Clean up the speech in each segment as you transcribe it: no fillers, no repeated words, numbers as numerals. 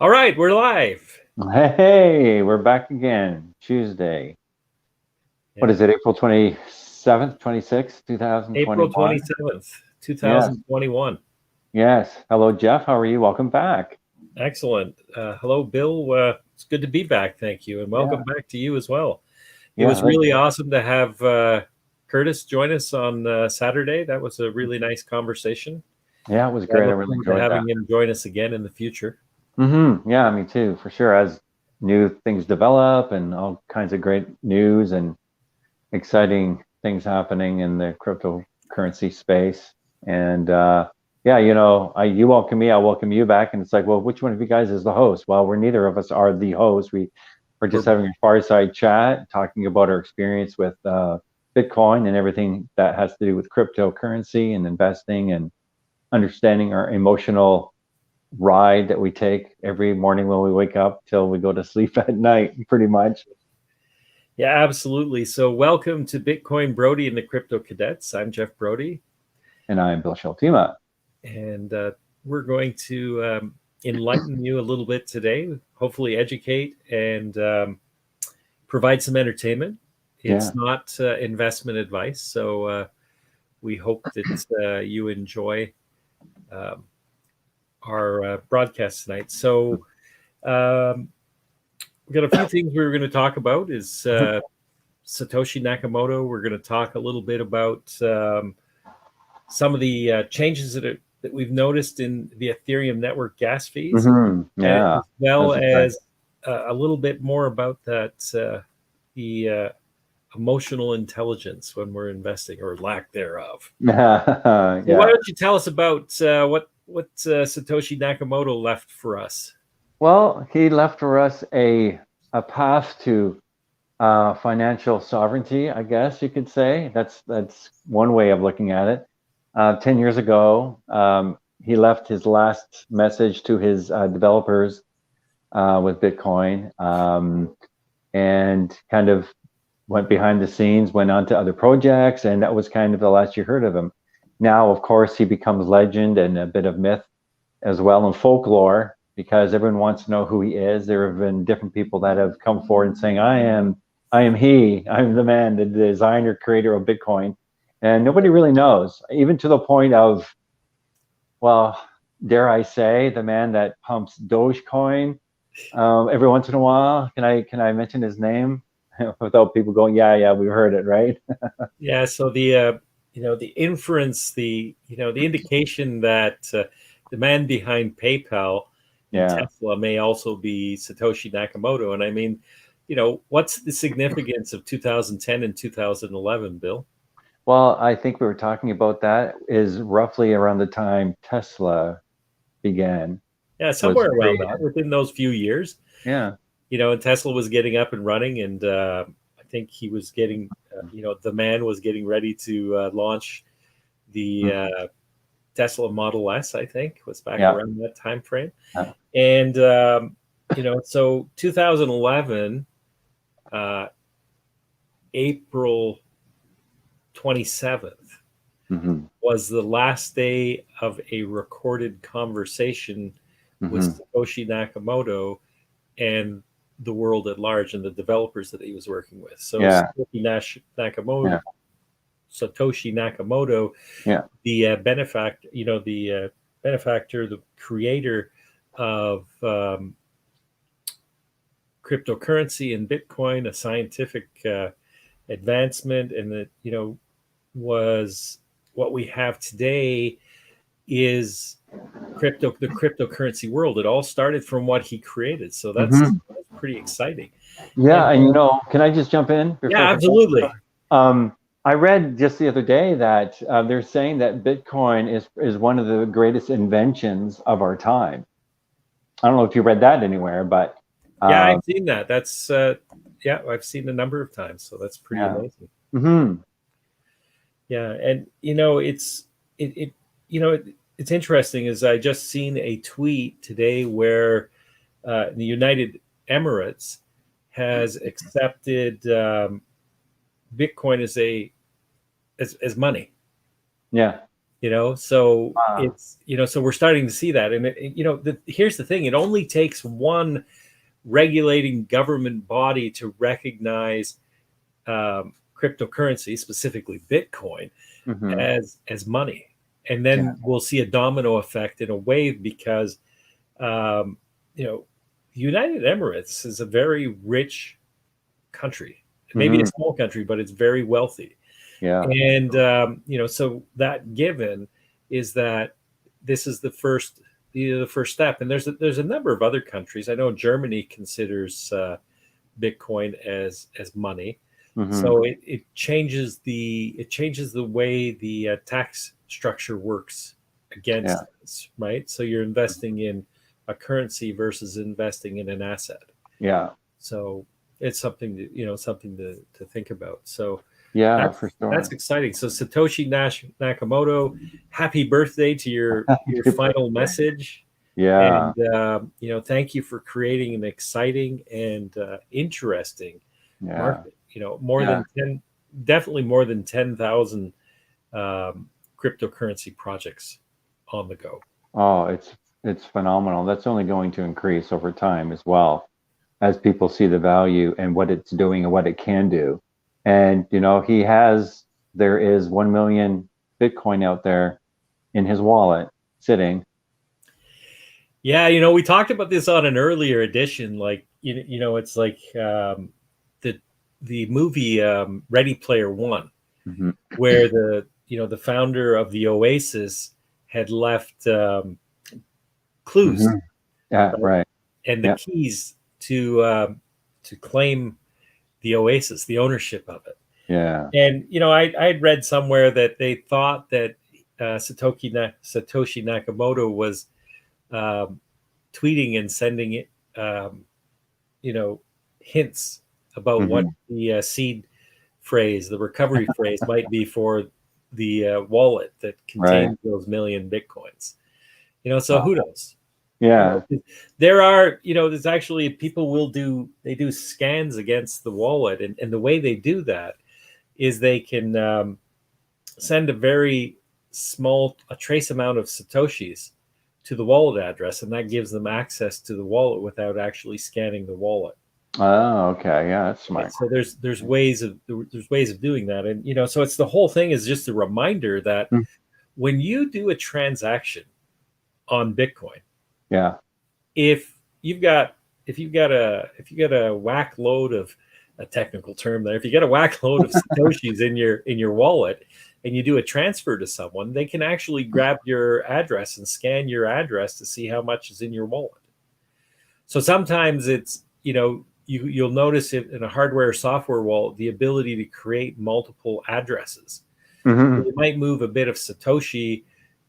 All right, we're live. Hey, we're back again. Tuesday. What is it? April 27th, 26th, April 2021? 27th, Yes. 2021. Yes. Hello, Jeff. How are you? Welcome back. Excellent. Hello, Bill. It's good to be back. Thank you. And Yeah. welcome back to you as well. It Yeah. was really awesome to have Curtis join us on Saturday. That was a really nice conversation. Yeah, it was I great. I look really forward to enjoyed that. having him join us again in the future. Yeah, me too, for sure. As new things develop and all kinds of great news and exciting things happening in the cryptocurrency space. And yeah, you welcome me, I welcome you back. And it's like, well, which one of you guys is the host? Well, we're neither of us are the host. We're just having a fireside chat, talking about our experience with Bitcoin and everything that has to do with cryptocurrency and investing and understanding our emotional ride that we take every morning when we wake up till we go to sleep at night, pretty much. Yeah, absolutely. So welcome to Bitcoin Brodie and the Crypto Cadets. I'm Jeff Brodie. And I'm Bill Scheltema. And we're going to enlighten you a little bit today, hopefully educate and provide some entertainment. It's not investment advice. So we hope that you enjoy our broadcast tonight. So we've got a few things we were going to talk about is Satoshi Nakamoto. We're going to talk a little bit about some of the changes that we've noticed in the Ethereum network gas fees, Yeah, as well as a little bit more about that the emotional intelligence when we're investing, or lack thereof. Yeah. So why don't you tell us about what Satoshi Nakamoto left for us? Well, he left for us a path to financial sovereignty, I guess you could say. That's one way of looking at it. 10 years ago, he left his last message to his developers with Bitcoin, and kind of went behind the scenes, went on to other projects, and that was kind of the last you heard of him. Now, of course, he becomes legend and a bit of myth as well, and folklore, because everyone wants to know who he is. There have been different people that have come forward and saying, I'm the man, the designer, creator of Bitcoin. And nobody really knows, even to the point of, well, dare I say, the man that pumps Dogecoin every once in a while. Can I mention his name without people going, yeah, we've heard it, right? Yeah. So the the inference, the indication that the man behind PayPal and Tesla may also be Satoshi Nakamoto. And I mean, what's the significance of 2010 and 2011, Bill? Well, I think we were talking about that is roughly around the time Tesla began. Yeah, somewhere around that, within those few years. Yeah. And Tesla was getting up and running, and I think he was getting, the man was getting ready to launch the Tesla Model S. I think was back around that time frame, and so 2011, April 27th was the last day of a recorded conversation with Satoshi Nakamoto and the world at large and the developers that he was working with. So Satoshi Nakamoto, the benefactor, the creator of cryptocurrency and Bitcoin, a scientific advancement, and that was what we have today is the cryptocurrency world. It all started from what he created, so that's pretty exciting. Yeah, and can I just jump in? Yeah, absolutely. I read just the other day that they're saying that Bitcoin is one of the greatest inventions of our time. I don't know if you read that anywhere, but yeah, I've seen that. That's I've seen a number of times, so that's pretty amazing. Yeah, and it's interesting. Is I just seen a tweet today where the United Emirates has accepted Bitcoin as money. Yeah. So Wow. it's, so we're starting to see that. And here's the thing: it only takes one regulating government body to recognize cryptocurrency, specifically Bitcoin, Hmm. as money, and then we'll see a domino effect in a wave, because um, you know the United Emirates is a very rich country. It may be a Hmm. small country, but it's very wealthy. Yeah. And so that given is that this is the first step. And there's a number of other countries. I know Germany considers Bitcoin as money. Hmm. So it changes the way the tax structure works Yeah. against us, right? So you're investing in a currency versus investing in an asset. Yeah. So it's something to think about. So Yeah, that's for that's sure. exciting. So Satoshi Nakamoto, happy birthday to your final message, Yeah. and thank you for creating an exciting and interesting Yeah. market. More Yeah. than definitely more than 10,000 cryptocurrency projects on the go. Oh, it's phenomenal. That's only going to increase over time as well, as people see the value and what it's doing and what it can do. And there is 1 million Bitcoin out there in his wallet sitting. Yeah, we talked about this on an earlier edition. Like, it's like the movie Ready Player One, Hmm. where the founder of the Oasis had left clues, Hmm. Yeah, right? right. And the Yeah. keys to claim the Oasis, the ownership of it. Yeah. And I'd read somewhere that they thought that Satoshi Nakamoto was um, tweeting and sending it, you know, hints about what Hmm. the seed phrase, the recovery phrase, might be for the wallet that Right. contains those million bitcoins. So Wow. who knows? You Yeah. know, there are, there's actually people they do scans against the wallet, and the way they do that is they can send a trace amount of satoshis to the wallet address, and that gives them access to the wallet without actually scanning the wallet. Oh, okay. Yeah, that's Right? smart. So there's ways of doing that, and so it's the whole thing is just a reminder that Mm. when you do a transaction on Bitcoin, Yeah. if you've got if you got a whack load of a technical term there, if you get a whack load of satoshis in your wallet, and you do a transfer to someone, they can actually grab your address and scan your address to see how much is in your wallet. So sometimes it's you'll notice it in a hardware or software wallet, the ability to create multiple addresses. Hmm. You might move a bit of satoshi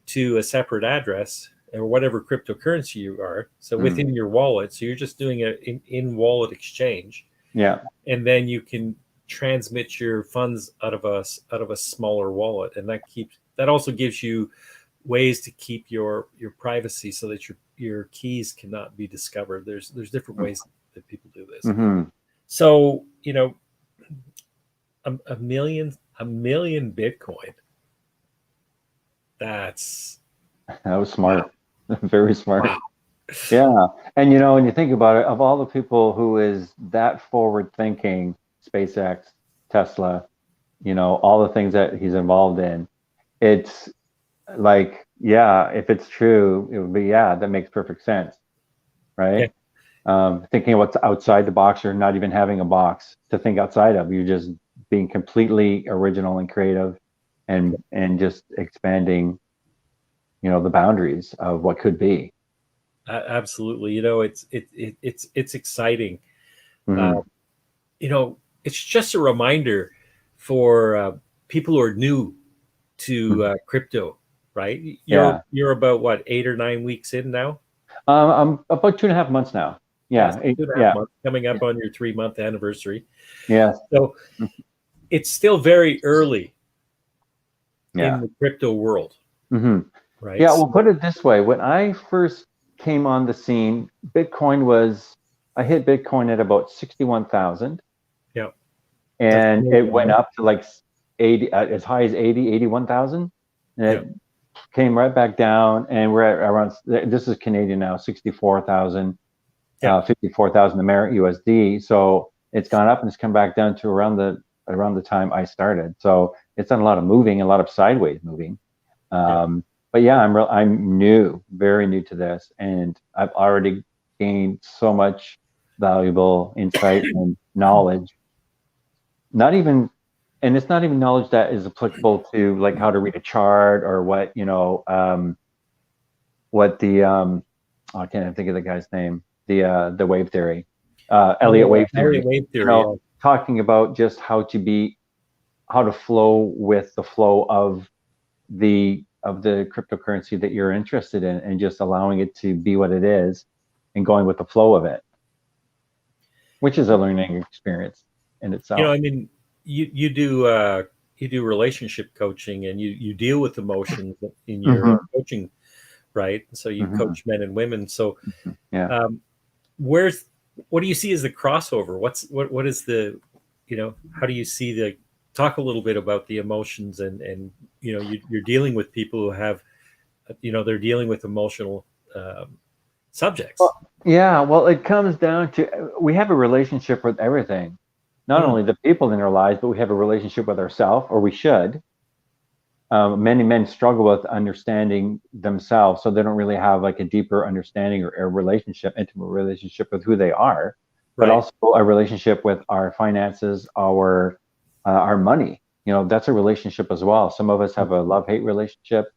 to a separate address or whatever cryptocurrency you are, so Mm. within your wallet. So you're just doing an in-wallet exchange, Yeah. and then you can transmit your funds out of a smaller wallet, and that also gives you ways to keep your privacy, so that your keys cannot be discovered. There's different ways that people do this. Hmm. So a million Bitcoin. That's That was wow. smart. Very Wow. smart. Yeah. And when you think about it, of all the people who is that forward thinking, SpaceX, Tesla, all the things that he's involved in, it's like, yeah, if it's true, it would be, yeah, that makes perfect sense, Yeah. right? Thinking about outside the box, or not even having a box to think outside of. You're just being completely original and creative, and just expanding, the boundaries of what could be. Absolutely. It's exciting. Uh, Hmm. it's just a reminder for people who are new to crypto, right? You're Yeah. you're about what, 8 or 9 weeks in now? I'm about 2.5 months now. Yes, Yeah. 2.5 Yeah. months, coming up on your 3-month anniversary. Yes. So it's still very early in Yeah. the crypto world, Hmm. right? Yeah. We'll So put it this way. When I first came on the scene, I hit Bitcoin at about 61,000, yeah, that's and it amazing, went right? up to like 80, as high as 81,000. And Yeah. came right back down, and we're at around, this is Canadian now, 64,000, 54,000 American USD. So it's gone up and it's come back down to around the time I started. So it's done a lot of moving, a lot of sideways moving. But yeah, I'm very new to this, and I've already gained so much valuable insight and knowledge. And it's not even knowledge that is applicable to like how to read a chart or what, what the I can't even think of the guy's name, the wave theory, Elliott wave theory. Talking about just how to flow with the flow of the cryptocurrency that you're interested in, and just allowing it to be what it is and going with the flow of it, which is a learning experience in itself. I mean, you do relationship coaching, and you deal with emotions in your coaching, right? So you coach men and women. So what do you see as the crossover? What is the, how do you see talk a little bit about the emotions, and you're dealing with people who have, they're dealing with emotional subjects. Well, it comes down to, we have a relationship with everything, not only the people in our lives, but we have a relationship with ourselves, or we should. Many men struggle with understanding themselves, so they don't really have like a deeper understanding or a intimate relationship with who they are, but also a relationship with our finances, our money. That's a relationship as well. Some of us have a love-hate relationship.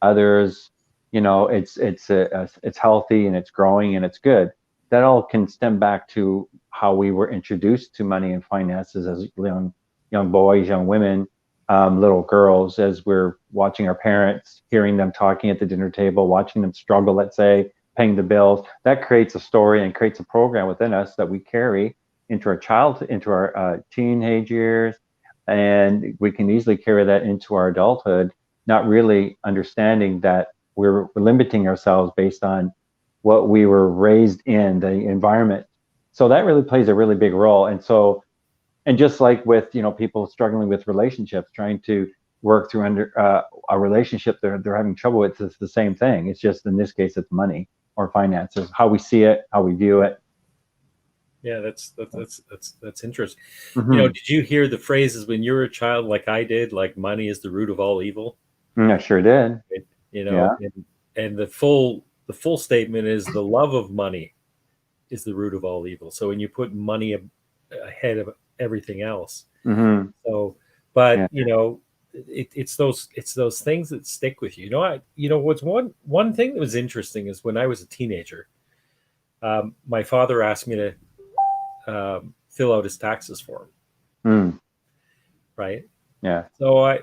Others, it's healthy and it's growing and it's good. That all can stem back to how we were introduced to money and finances as young boys, young women, little girls, as we're watching our parents, hearing them talking at the dinner table, watching them struggle, let's say, paying the bills. That creates a story and creates a program within us that we carry into our teenage years, and we can easily carry that into our adulthood, not really understanding that we're limiting ourselves based on what we were raised in, the environment. So that really plays a really big role. And just like with people struggling with relationships, trying to work through a relationship they're having trouble with, it's the same thing. It's just, in this case, it's money or finances, how we see it, how we view it. Yeah, that's interesting. Did you hear the phrases when you were a child, like I did, like money is the root of all evil? I sure did. And the full statement is the love of money is the root of all evil. So when you put money ahead of everything else, so, but it's those things that stick with you. What's one thing that was interesting is when I was a teenager, my father asked me to fill out his taxes for him. Right. Yeah. So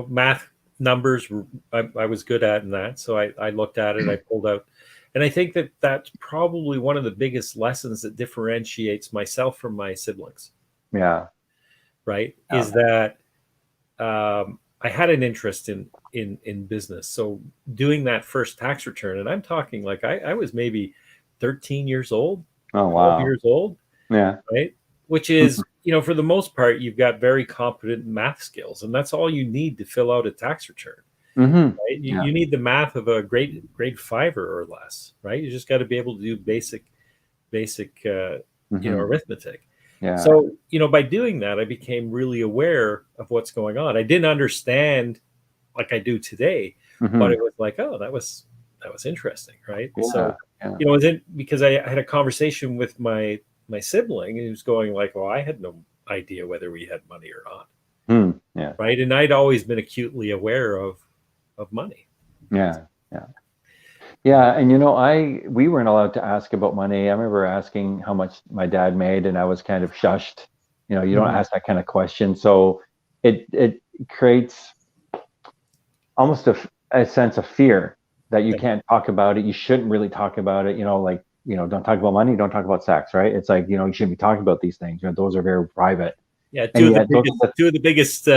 math, numbers, I was good at in that. So I looked at it, I pulled out, and I think that that's probably one of the biggest lessons that differentiates myself from my siblings. Yeah. Right. Is that I had an interest in business. So doing that first tax return, and I'm talking like I was maybe 13 years old, 12 years old. Yeah. Right. Which is, for the most part, you've got very competent math skills, and that's all you need to fill out a tax return. Right? You need the math of a grade 5 or less, right? You just got to be able to do basic, arithmetic. Yeah. So, by doing that, I became really aware of what's going on. I didn't understand like I do today, but it was like, oh, that was interesting, right? Yeah. So, it wasn't because I had a conversation with my sibling, and he was going like, well, I had no idea whether we had money or not. Yeah. Right. And I'd always been acutely aware of money. Yeah. And we weren't allowed to ask about money. I remember asking how much my dad made, and I was kind of shushed. You don't ask that kind of question. So it creates almost a sense of fear that you can't talk about it. You shouldn't really talk about it. Don't talk about money, don't talk about sex, right? It's like, you shouldn't be talking about these things. Those are very private. Yeah, two of the biggest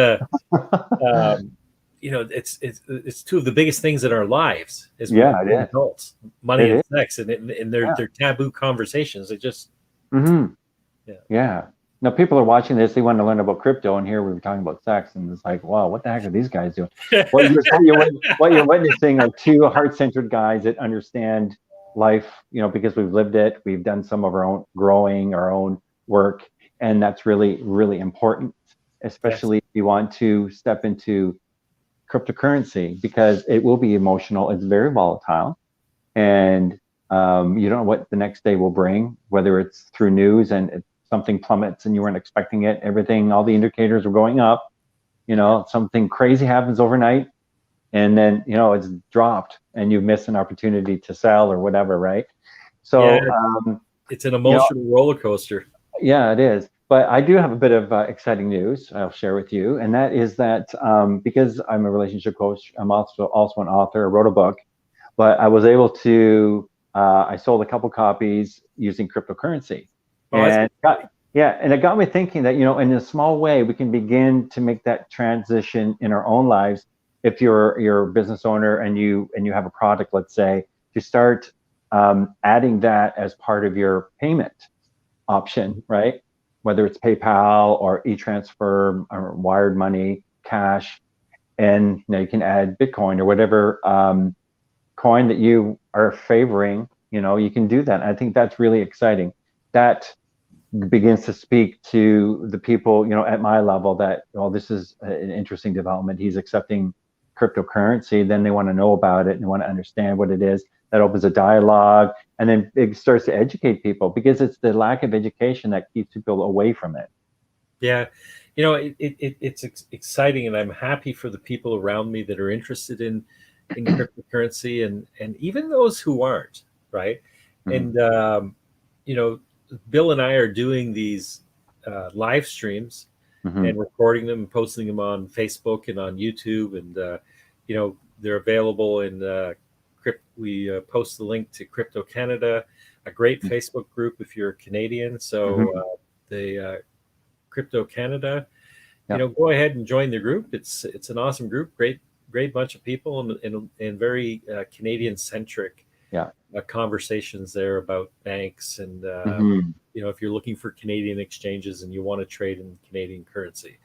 it's two of the biggest things in our lives as adults, money and sex, and they're taboo conversations. It just Now people are watching this, they want to learn about crypto, and here we were talking about sex, and it's like, wow, what the heck are these guys doing? What you're witnessing are two heart-centered guys that understand life, because we've lived it, we've done some of our own growing, our own work, and that's really, really important, especially Yes. if you want to step into cryptocurrency, because it will be emotional. It's very volatile, and you don't know what the next day will bring, whether it's through news and something plummets and you weren't expecting it. Everything, all the indicators are going up. Something crazy happens overnight, and then it's dropped, and you miss an opportunity to sell or whatever, right? Yeah, So it's an emotional roller coaster. yeah, it is. But I do have a bit of exciting news I'll share with you, and that is that because I'm a relationship coach, I'm also an author. I wrote a book, but I was able to. I sold a couple copies using cryptocurrency, Oh, that's and and it got me thinking that in a small way we can begin to make that transition in our own lives. If you're a business owner and you have a product, let's say, to start adding that as part of your payment option, right? Whether it's PayPal or e-transfer or wired money, cash, and you can add Bitcoin or whatever coin that you are favoring. You can do that. I think that's really exciting. That begins to speak to the people, at my level, that, well, this is an interesting development. He's accepting cryptocurrency. Then they want to know about it and want to understand what it is. That opens a dialogue, and then it starts to educate people, because it's the lack of education that keeps people away from it. Yeah, it's exciting, and I'm happy for the people around me that are interested in cryptocurrency, and even those who aren't, right? Mm-hmm. And Bill and I are doing these live streams Mm-hmm. and recording them and posting them on Facebook and on YouTube, and they're available in we post the link to Crypto Canada, a great Facebook group if you're Canadian. So Mm-hmm. the Crypto Canada, Yeah. go ahead and join the group. It's an awesome group, great bunch of people, and very Canadian centric Yeah. conversations there about banks, and Mm-hmm. if you're looking for Canadian exchanges and you want to trade in Canadian currency.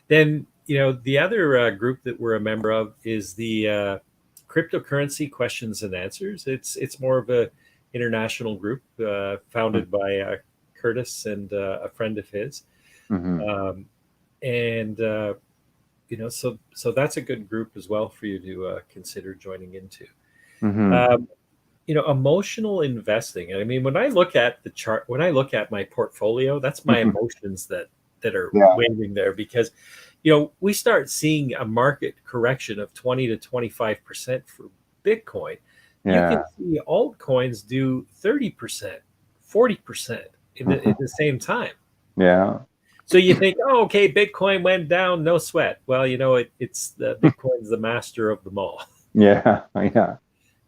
Then the other group that we're a member of is the cryptocurrency questions and answers. It's more of a international group founded by Curtis and a friend of his, Mm-hmm. um, and so that's a good group as well for you to consider joining into. Mm-hmm. Um, Emotional investing. I mean, when I look at the chart, when I look at my portfolio, that's my Mm-hmm. emotions that are Yeah. waving there, because we start seeing a market correction of 20 to 25% for Bitcoin. You can Yeah. see altcoins do 30%, 40% in the same time. Yeah. So you think, oh, okay, Bitcoin went down, no sweat. Well, it's the Bitcoin's the master of them all. Yeah. Yeah.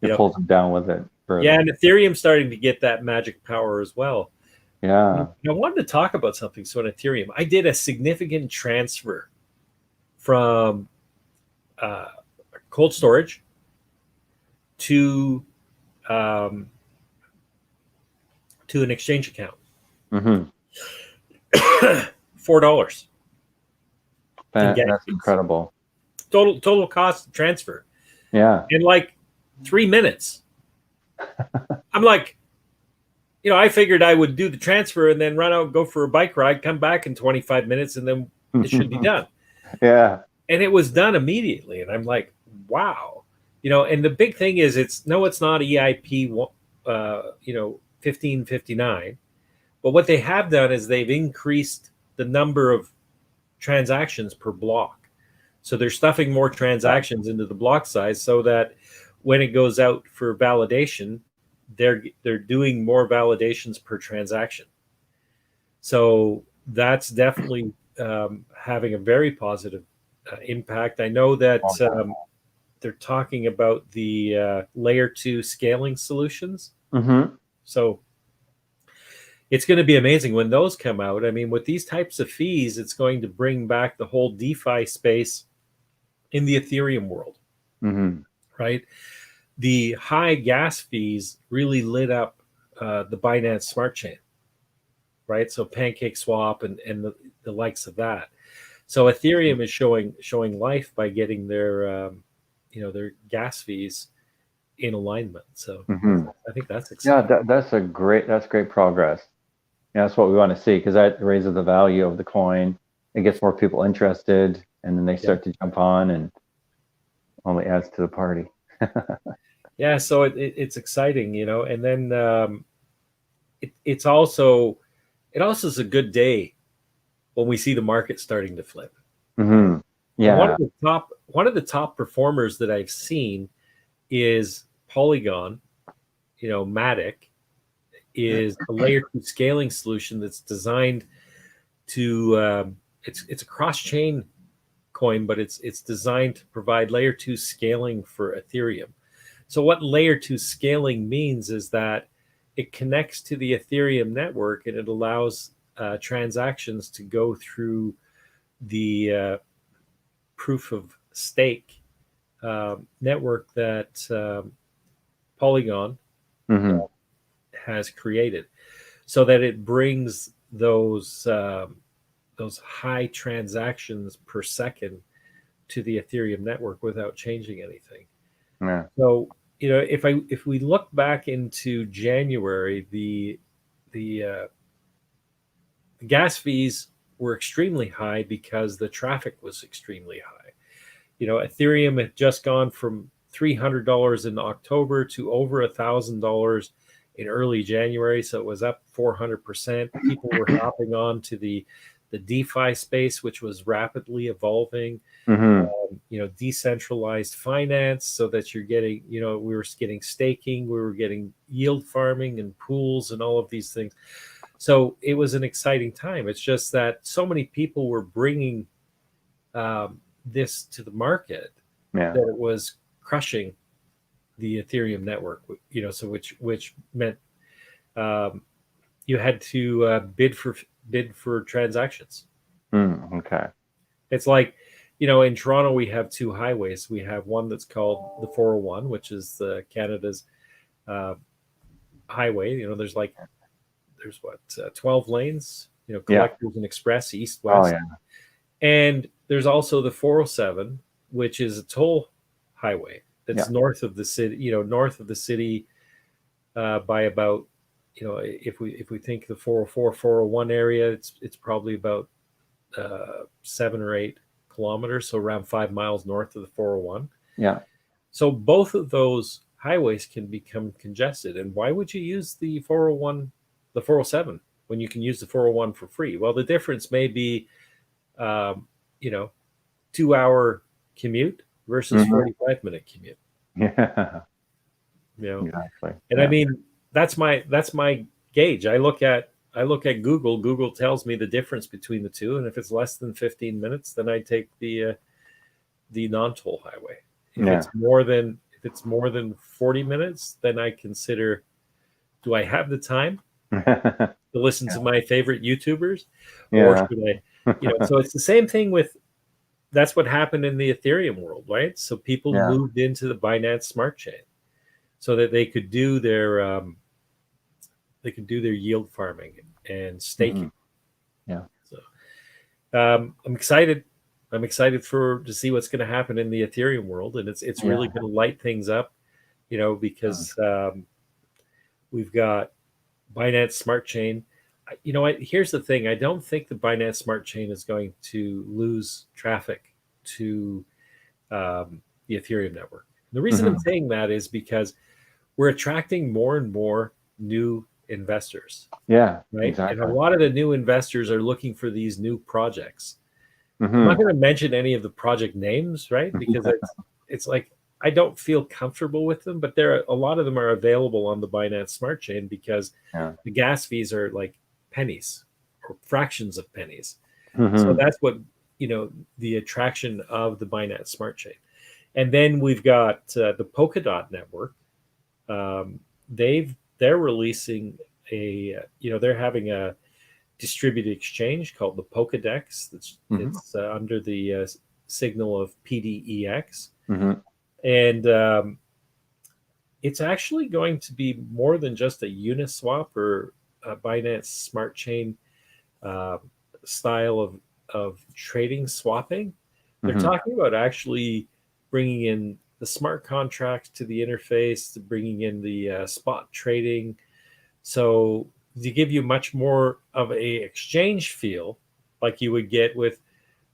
You It know, pulls them down with it yeah, further. and Ethereum's starting to get that magic power as well. Yeah. I wanted to talk about something. So on Ethereum, I did a significant transfer from uh, cold storage to um, to an exchange account. Mm-hmm. $4 in gas That's fees. incredible. Total cost of transfer Yeah. in like 3 minutes. I'm like, I figured I would do the transfer and then run out, go for a bike ride, come back in 25 minutes, and then it should be done. Yeah. And it was done immediately. And I'm like, wow. And the big thing is it's not EIP 1559, but what they have done is they've increased the number of transactions per block. So they're stuffing more transactions into the block size, so that when it goes out for validation, they're doing more validations per transaction. So that's definitely having a very positive impact. I know that they're talking about the layer 2 scaling solutions. Mm-hmm. So it's going to be amazing when those come out. I mean, with these types of fees, it's going to bring back the whole DeFi space in the Ethereum world, Mm-hmm. right? The high gas fees really lit up the Binance Smart Chain, right? So Pancake Swap and the likes of that. So Ethereum is showing life by getting their their gas fees in alignment. So I think that's exciting. Yeah, that's great progress. Yeah, that's what we want to see, because that raises the value of the coin. It gets more people interested, and then they start to jump on, and only adds to the party. Yeah, so it's exciting, and then it's also is a good day when we see the market starting to flip. Mm-hmm. And Yeah. one of the top performers that I've seen is Polygon. Matic is a layer 2 scaling solution that's designed to it's a cross chain coin, but it's designed to provide layer 2 scaling for Ethereum. So what layer 2 scaling means is that it connects to the Ethereum network, and it allows transactions to go through the proof of stake network that Polygon has created, so that it brings those high transactions per second to the Ethereum network without changing anything. Yeah. So if we look back into January, the gas fees were extremely high because the traffic was extremely high. Ethereum had just gone from $300 in October to over $1,000 in early January, so it was up 400%. People were hopping on to the DeFi space, which was rapidly evolving. Decentralized finance, so that you're getting, we were getting staking, we were getting yield farming and pools and all of these things. So it was an exciting time. It's just that so many people were bringing this to the market that it was crushing the Ethereum network. So which meant you had to bid for transactions. Okay. It's like, in Toronto, we have two highways. We have one that's called the 401, which is Canada's highway. There's 12 lanes, collectors and express, east, west. And there's also the 407, which is a toll highway that's north of the city, by about, if we think the 404, 401 area, it's probably about 7 or 8 kilometers, so around 5 miles north of the 401. Yeah. So both of those highways can become congested. And why would you use the 401, the 407, when you can use the 401 for free? Well, the difference may be, 2-hour commute versus 45-minute commute. Yeah. Exactly. And I mean, that's my gauge. I look at Google. Google tells me the difference between the two, and if it's less than 15 minutes, then I take the non-toll highway. If it's more than 40 minutes, then I consider, do I have the time to listen to my favorite YouTubers, or should I? So it's the same thing with. That's what happened in the Ethereum world, right? So people moved into the Binance Smart Chain so that they could do their yield farming and staking. Yeah. So I'm excited. I'm excited to see what's going to happen in the Ethereum world, and it's really going to light things up, because we've got Binance Smart Chain. Here's the thing. I don't think the Binance Smart Chain is going to lose traffic to the Ethereum network. The reason I'm saying that is because we're attracting more and more new investors. Yeah, right. Exactly. And a lot of the new investors are looking for these new projects. I'm not going to mention any of the project names, right? Because it's like, I don't feel comfortable with them, but a lot of them are available on the Binance Smart Chain because the gas fees are like pennies or fractions of pennies. So that's what, the attraction of the Binance Smart Chain. And then we've got the Polkadot network. They're releasing they're having a distributed exchange called the Pokedex. It's under the signal of PDEX. And it's actually going to be more than just a Uniswap or a Binance Smart Chain uh, style of trading swapping. They're Mm-hmm. talking about actually bringing in the smart contracts to the interface, to bringing in the spot trading, so to give you much more of a exchange feel, like you would get with,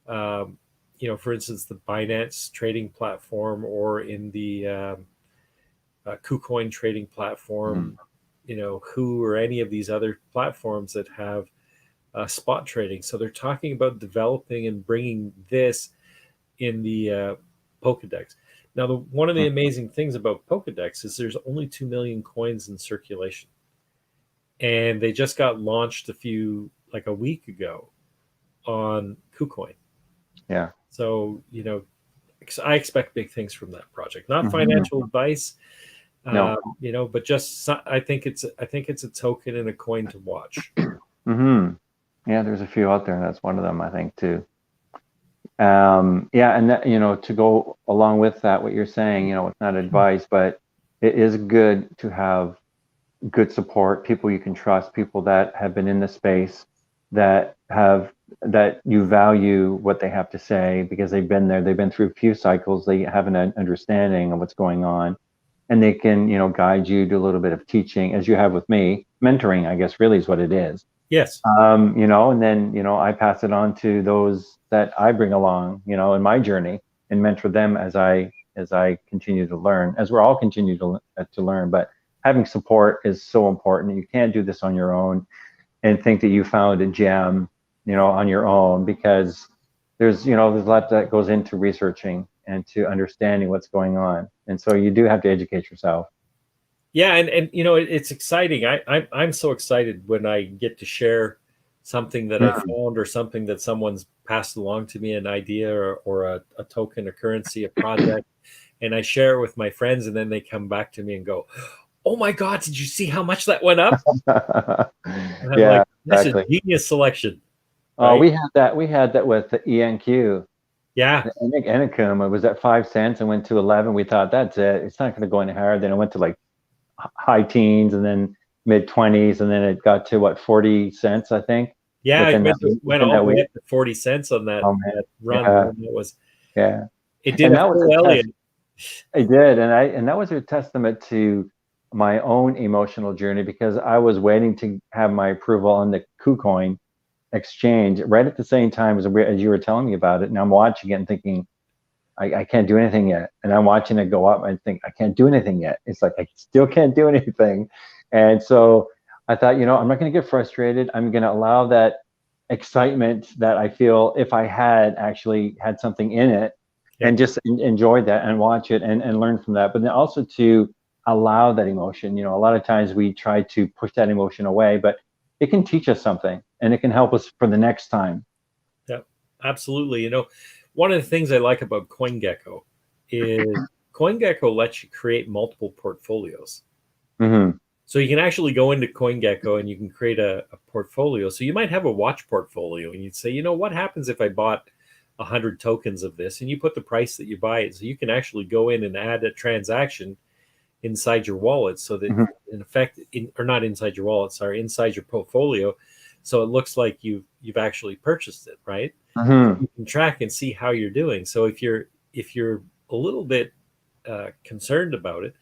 for instance, the Binance trading platform, or in the KuCoin trading Mm-hmm. platform, who or any of these other platforms that have spot trading. So they're talking about developing and bringing this in the Pokedex. Now, one of the amazing things about Pokedex is there's only 2 million coins in circulation, and they just got launched like a week ago on KuCoin. Yeah. So, I expect big things from that project. Not Mm-hmm. financial advice, No. but just I think it's a token and a coin to watch. Mm-hmm. Yeah, there's a few out there, and that's one of them, I think, too. Yeah, and that, to go along with that, what you're saying, it's not advice, but it is good to have good support, people you can trust, people that have been in the space, that you value what they have to say because they've been there, they've been through a few cycles, they have an understanding of what's going on, and they can, guide you, do a little bit of teaching, as you have with me. Mentoring, I guess, really is what it is. Yes. And then, I pass it on to those that I bring along, in my journey, and mentor them as I continue to learn, as we're all continue to learn. But having support is so important. You can't do this on your own and think that you found a gem, on your own, because there's a lot that goes into researching and to understanding what's going on. And so you do have to educate yourself. Yeah, and it's exciting. I'm so excited when I get to share something that I found, or something that someone's passed along to me, an idea, or a token, a currency, a project, and I share it with my friends, and then they come back to me and go, "Oh my God, did you see how much that went up?" And I'm Yeah, like, "That's a exactly. genius selection, Oh, right?" we had that with the ENQ. Yeah, The Enicum, it was at 5 cents and went to 11. We thought that's it. It's not going to go any higher. Then it went to like high teens, and then mid 20s, and then it got to what, 40 cents, I think, yeah, it within that went within all that the way week. up to 40 cents on Oh that man, run. yeah, And yeah, it did and a that was a full Elliott. test. It did, and that was a testament to my own emotional journey, because I was waiting to have my approval on the KuCoin exchange right at the same time as you were telling me about it, and I'm watching it and thinking, I can't do anything yet. And I'm watching it go up and think, I can't do anything yet. It's like, I still can't do anything. And so I thought, I'm not going to get frustrated. I'm going to allow that excitement that I feel if I had actually had something in it, Yep. and just enjoy that and watch it and learn from that. But then also to allow that emotion. A lot of times we try to push that emotion away, but it can teach us something, and it can help us for the next time. Yep, absolutely. One of the things I like about CoinGecko is CoinGecko lets you create multiple portfolios. Mm-hmm. So you can actually go into CoinGecko and you can create a portfolio. So you might have a watch portfolio, and you'd say, what happens if I bought 100 tokens of this, and you put the price that you buy it. So you can actually go in and add a transaction inside your wallet, so that Mm-hmm. in effect, or not inside your wallet, sorry, inside your portfolio. So it looks like you've actually purchased it, right? Mm-hmm. You can track and see how you're doing. So if you're a little bit concerned about it,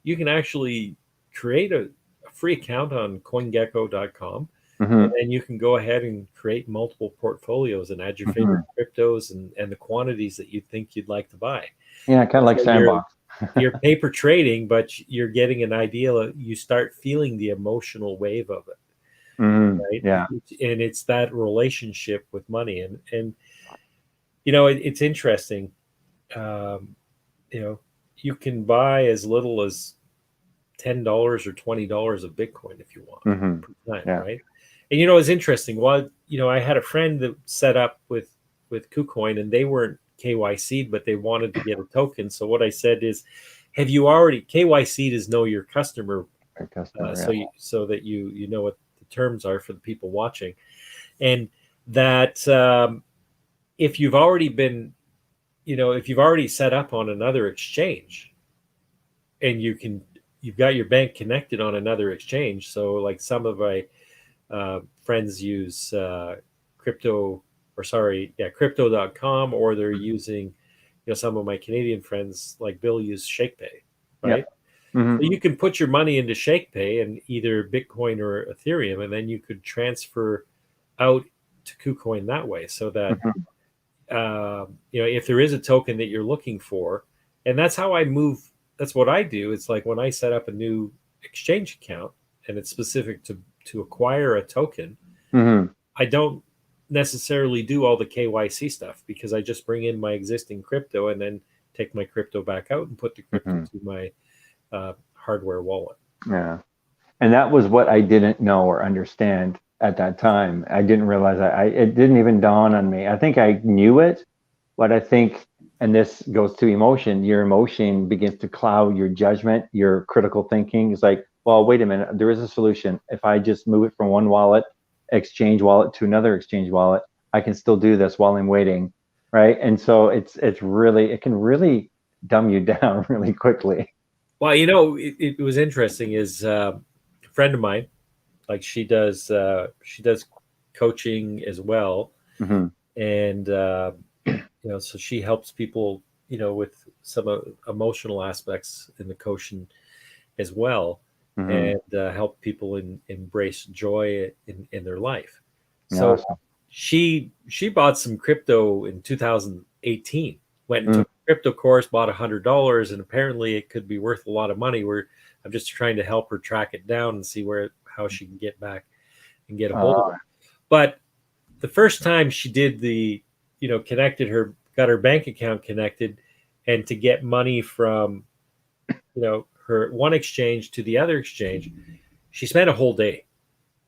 you can actually create a free account on CoinGecko.com, and Mm-hmm. then you can go ahead and create multiple portfolios and add your Mm-hmm. favorite cryptos and the quantities that you think you'd like to buy. Yeah, kind of like So Sandbox. you're paper trading, but you're getting an idea. You start feeling the emotional wave of it, right? Yeah. And it's that relationship with money, and it's interesting. Um, you know, you can buy as little as $10 or $20 of Bitcoin if you want Mm-hmm. per time, Yeah. right? And it's interesting. Well, I had a friend that set up with KuCoin, and they weren't KYC'd, but they wanted to get a token. So what I said is, have you already KYC'd is know your customer, Great customer. so Yeah. so that you know what the terms are for the people watching, and that if you've already been, if you've already set up on another exchange, and you've got your bank connected on another exchange. So like some of friends use crypto.com, or they're using, some of my Canadian friends like Bill use ShakePay, right? Yep. Mm-hmm. So you can put your money into ShakePay and either Bitcoin or Ethereum, and then you could transfer out to KuCoin that way, so that if there is a token that you're looking for, and that's how I move. That's what I do. It's like when I set up a new exchange account and it's specific to acquire a token, Mm-hmm. I don't necessarily do all the KYC stuff, because I just bring in my existing crypto and then take my crypto back out and put the crypto to my hardware wallet. Yeah. And that was what I didn't know or understand at that time. I didn't realize it didn't even dawn on me. I think I knew it, but I think, and this goes to emotion, your emotion begins to cloud your judgment, your critical thinking. It's like, well, wait a minute, there is a solution. If I just move it from one exchange wallet to another exchange wallet, I can still do this while I'm waiting, right? And so it can really dumb you down really quickly. Well, it was interesting. Is a friend of mine, like she does coaching as well, Mm-hmm. and so she helps people, with some emotional aspects in the coaching as well, Mm-hmm. and help people embrace joy in their life. So Awesome. she bought some crypto in 2018. Went and took a crypto course, bought $100, and apparently it could be worth a lot of money. I'm just trying to help her track it down and see how she can get back and get a hold of it. But the first time she did got her bank account connected, and to get money from, her one exchange to the other exchange, she spent a whole day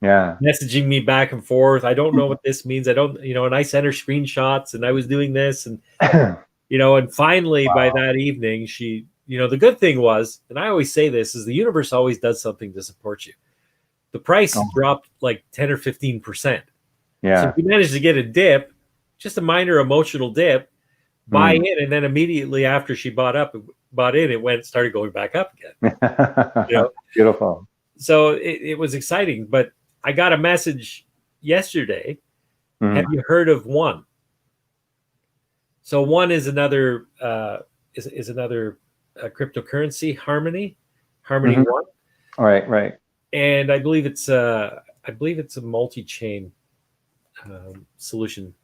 messaging me back and forth. I don't know what this means. I don't, and I sent her screenshots, and I was doing this, and, and finally by that evening, she, the good thing was, and I always say this, is the universe always does something to support you. The price dropped like 10 or 15%. Yeah. So if you managed to get a dip, just a minor emotional dip, buy in, and then immediately after she bought in, it started going back up again. Beautiful. So it was exciting. But I got a message yesterday. Mm-hmm. Have you heard of One? So One is another cryptocurrency, Harmony Mm-hmm. One. All right. And I believe it's a multi-chain solution.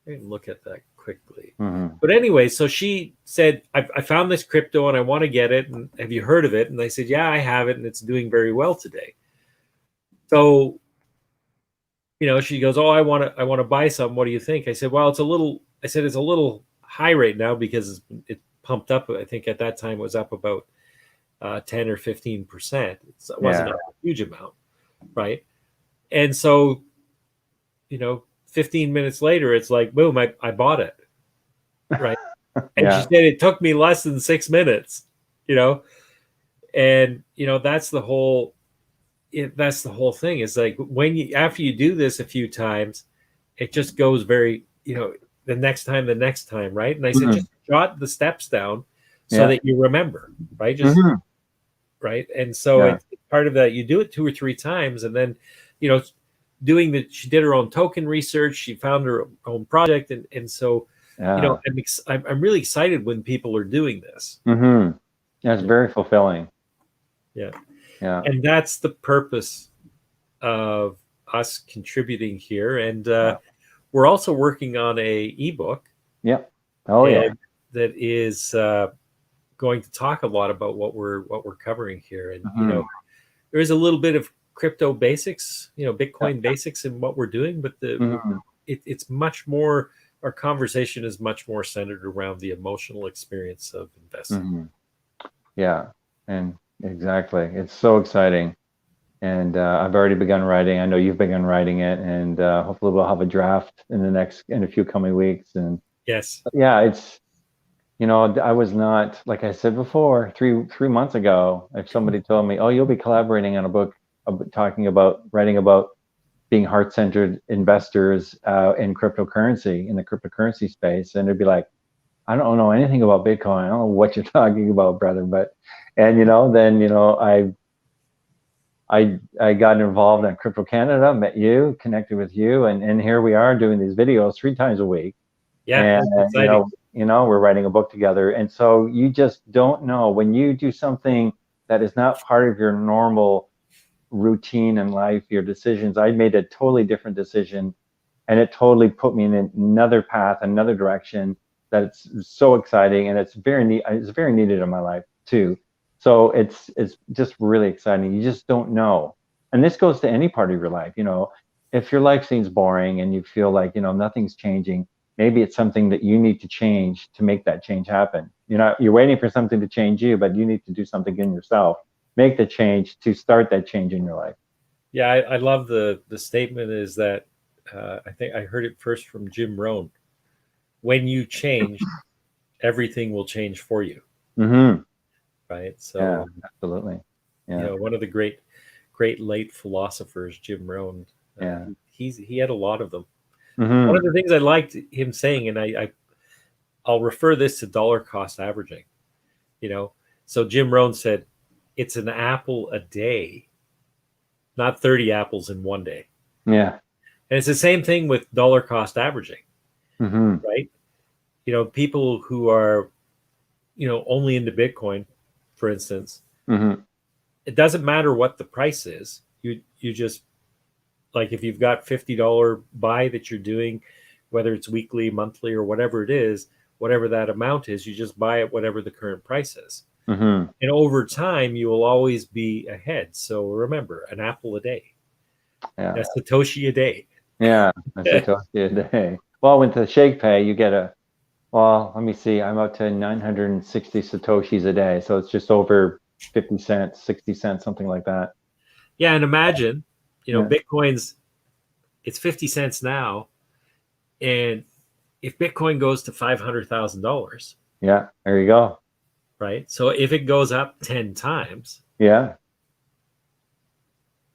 I can look at that quickly. Mm-hmm. But anyway, so she said, I found this crypto and I want to get it. And have you heard of it? And I said, yeah, I have it, and it's doing very well today. So, she goes, oh, I want to buy some. What do you think? I said, well, it's a little high right now, because it pumped up. I think at that time it was up about 10 or 15%. It wasn't a huge amount, right? And so, 15 minutes later, it's like, boom, I bought it, right? And she said it took me less than 6 minutes, and that's the whole thing. Is like, after you do this a few times, it just goes very, the next time, right? And I said, just jot the steps down so that you remember, right? Just right. And so it's part of that. You do it 2 or 3 times, and then, she did her own token research. She found her own project, and so I'm really excited when people are doing this. Mm-hmm. That's very fulfilling. Yeah. Yeah. And that's the purpose of us contributing here. And we're also working on a ebook. Yep. That is going to talk a lot about what we're covering here. And there is a little bit of crypto basics, Bitcoin basics in what we're doing, but it's much more. Our conversation is much more centered around the emotional experience of investing. Mm-hmm. Yeah, and exactly, it's so exciting. And I've already begun writing. I know you've begun writing it, and hopefully we'll have a draft in a few coming weeks. And yes, it's. I was not, like I said before, three months ago, if somebody told me, oh, you'll be collaborating on a book writing about being heart-centered investors in cryptocurrency, in the cryptocurrency space, and it'd be like, I don't know anything about Bitcoin. I don't know what you're talking about, brother. But, and then I got involved in Crypto Canada, met you, connected with you, and here we are doing these videos 3 times a week. Yeah, And that's exciting. we're writing a book together. And so you just don't know when you do something that is not part of your normal routine in life, your decisions. I made a totally different decision, and it totally put me in another path, another direction that it's so exciting, and it's very neat. It's very needed in my life too. So it's just really exciting. You just don't know. And this goes to any part of your life. If your life seems boring and you feel like, nothing's changing, maybe it's something that you need to change to make that change happen. You're waiting for something to change you, but you need to do something in yourself. Make the change to start that change in your life. Yeah, I love the statement is that I think I heard it first from Jim Rohn. When you change, everything will change for you. Mm-hmm. Right. Yeah, So, absolutely. Yeah. one of the great late philosophers, Jim Rohn, Yeah. he had a lot of them. One of Mm-hmm. the things I liked him saying, and I'll refer this to dollar cost averaging. So Jim Rohn said, it's an apple a day, not 30 apples in one day. Yeah. And it's the same thing with dollar cost averaging, Mm-hmm. right? People who are, only into Bitcoin, for instance, Mm-hmm. it doesn't matter what the price is. You just, like, if you've got $50 buy that you're doing, whether it's weekly, monthly, or whatever it is, whatever that amount is, you just buy it whatever the current price is. Mm-hmm. And over time, you will always be ahead. So remember, an apple a day, Yeah. that's Satoshi a day. Yeah. That's a Satoshi a day. Well, with the Shake Pay, you get let me see, I'm up to 960 Satoshis a day. So it's just over 50 cents, 60 cents, something like that. Yeah, and imagine, Yeah. Bitcoin's, it's 50 cents now. And if Bitcoin goes to $500,000, Yeah. There you go. right? So if it goes up 10 times, Yeah.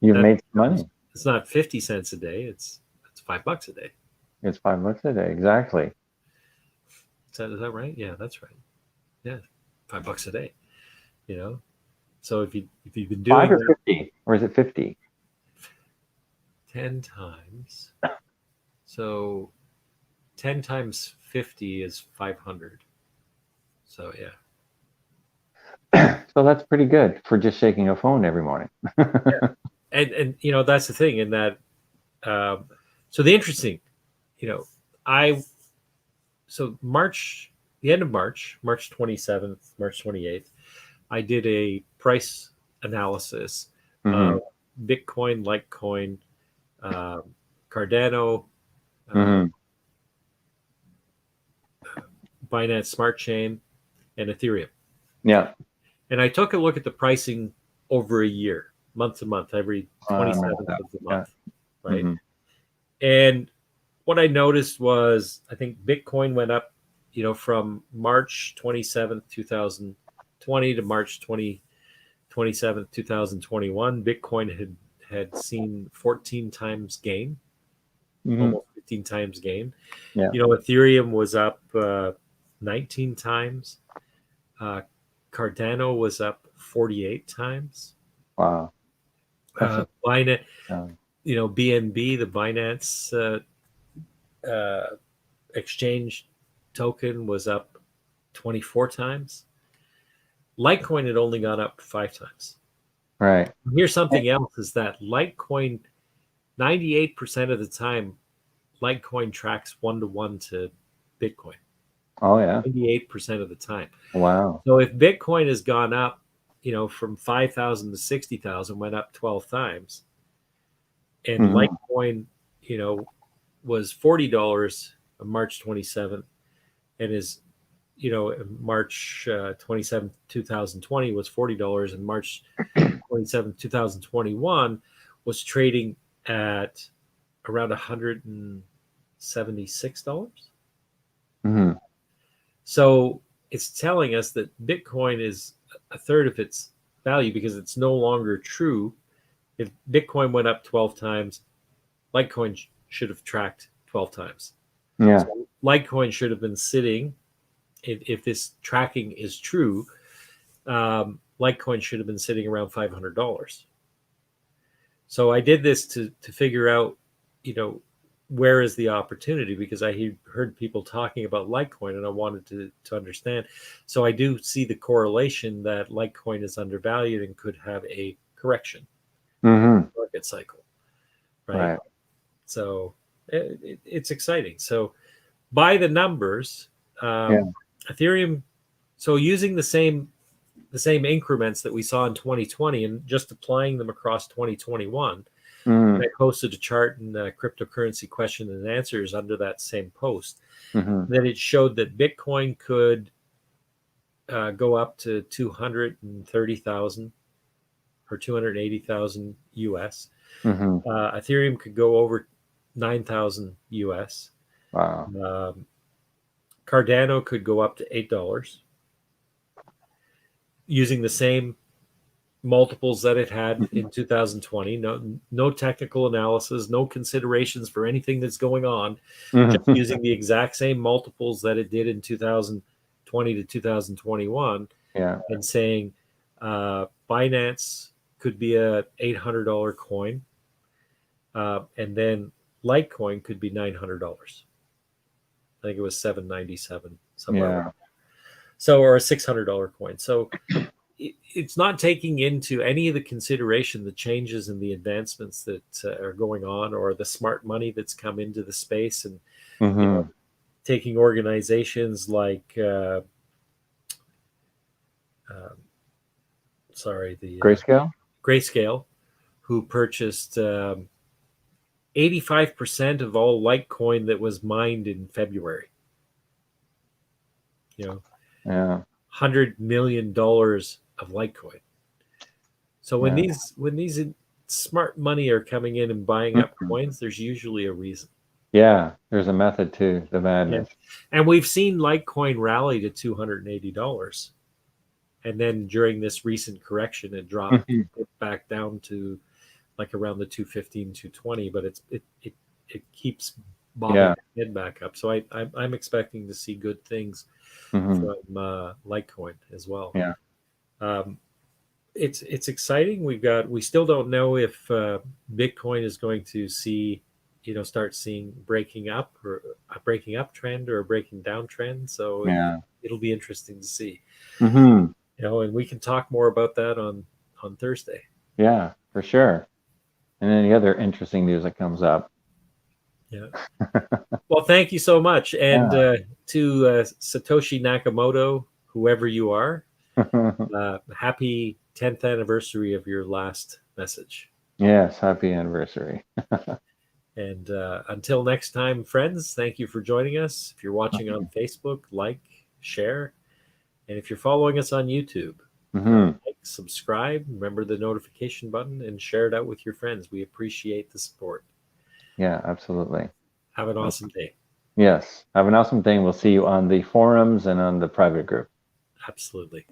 You've that made some becomes, money. it's not 50 cents a day, it's $5 a day. It's $5 a day. Exactly. Is that right? Yeah, that's right. Yeah, $5 a day. So if you've been Five doing or that 50, or is it 50? 10 times, so 10 times 50 is 500. So yeah. So that's pretty good for just shaking a phone every morning. And that's the thing in that. So the interesting, you know, I so March, the end of March 27th, March 28th, I did a price analysis Mm-hmm. of Bitcoin, Litecoin, um, Cardano, uh, Mm-hmm. Binance Smart Chain, and Ethereum. Yeah. And I took a look at the pricing over a year, month to month, every Remember 27th that. of the Yeah. month, right? Mm-hmm. And what I noticed was I think Bitcoin went up, from March 27th, 2020 to March 27th, 2021. Bitcoin had seen 14 times gain, Mm-hmm. almost 15 times gain. Yeah. Ethereum was up 19 times. Cardano was up 48 times. Wow. That's Binance, uh, BNB, the Binance exchange token was up 24 times. Litecoin had only gone up 5 times. right. Here's something else is that Litecoin, 98% of the time, Litecoin tracks 1-to-1 to Bitcoin. Oh yeah. 98% of the time. Wow. So if Bitcoin has gone up, from 5,000 to 60,000, went up 12 times, and Mm-hmm. Litecoin, was $40 on March 27th, and is, March 27th, 2020 was $40, and March 27th, 2021 was trading at around $176. Mm-hmm. So it's telling us that Bitcoin is a third of its value because it's no longer true. If Bitcoin went up 12 times, Litecoin should have tracked 12 times. Yeah. So Litecoin should have been sitting, if this tracking is true, Litecoin should have been sitting around $500. So I did this to figure out, where is the opportunity, because I heard people talking about Litecoin and I wanted to understand. So I do see the correlation that Litecoin is undervalued and could have a correction market cycle, right? So it's exciting. So by the numbers, Ethereum, so using the same increments that we saw in 2020 and just applying them across 2021, I posted a chart in cryptocurrency question and answers under that same post that it showed that Bitcoin could go up to 230,000 or 280,000 US. Ethereum could go over 9,000 US. Wow. Cardano could go up to $8 using the same multiples that it had in 2020. No technical analysis, no considerations for anything that's going on, just using the exact same multiples that it did in 2020 to 2021, and saying Binance could be a $800 coin, and then Litecoin could be $900. I think it was $797 somewhere. So, or a $600 coin. So it's not taking into any of the consideration the changes and the advancements that are going on, or the smart money that's come into the space, and taking organizations like Grayscale, who purchased 85% of all Litecoin that was mined in February. $100 million of Litecoin. So when these smart money are coming in and buying up coins, there's usually a reason. There's a method to the madness. And we've seen Litecoin rally to $280, and then during this recent correction, it dropped it back down to like around the 215, 220. But it keeps bobbing head back up. So I'm expecting to see good things from Litecoin as well. It's exciting. We still don't know if Bitcoin is going to start seeing breaking up, or a breaking up trend, or a breaking down trend. So it'll be interesting to see. And we can talk more about that on Thursday. Yeah, for sure. And any other interesting news that comes up. Well, thank you so much. And to Satoshi Nakamoto, whoever you are, happy 10th anniversary of your last message. Yes, happy anniversary. And until next time, friends, thank you for joining us. If you're watching on Facebook, like, share. And if you're following us on YouTube, like, subscribe, remember the notification button, and share it out with your friends. We appreciate the support. Yeah, absolutely. Have an awesome day. Yes, have an awesome day. We'll see you on the forums and on the private group. Absolutely.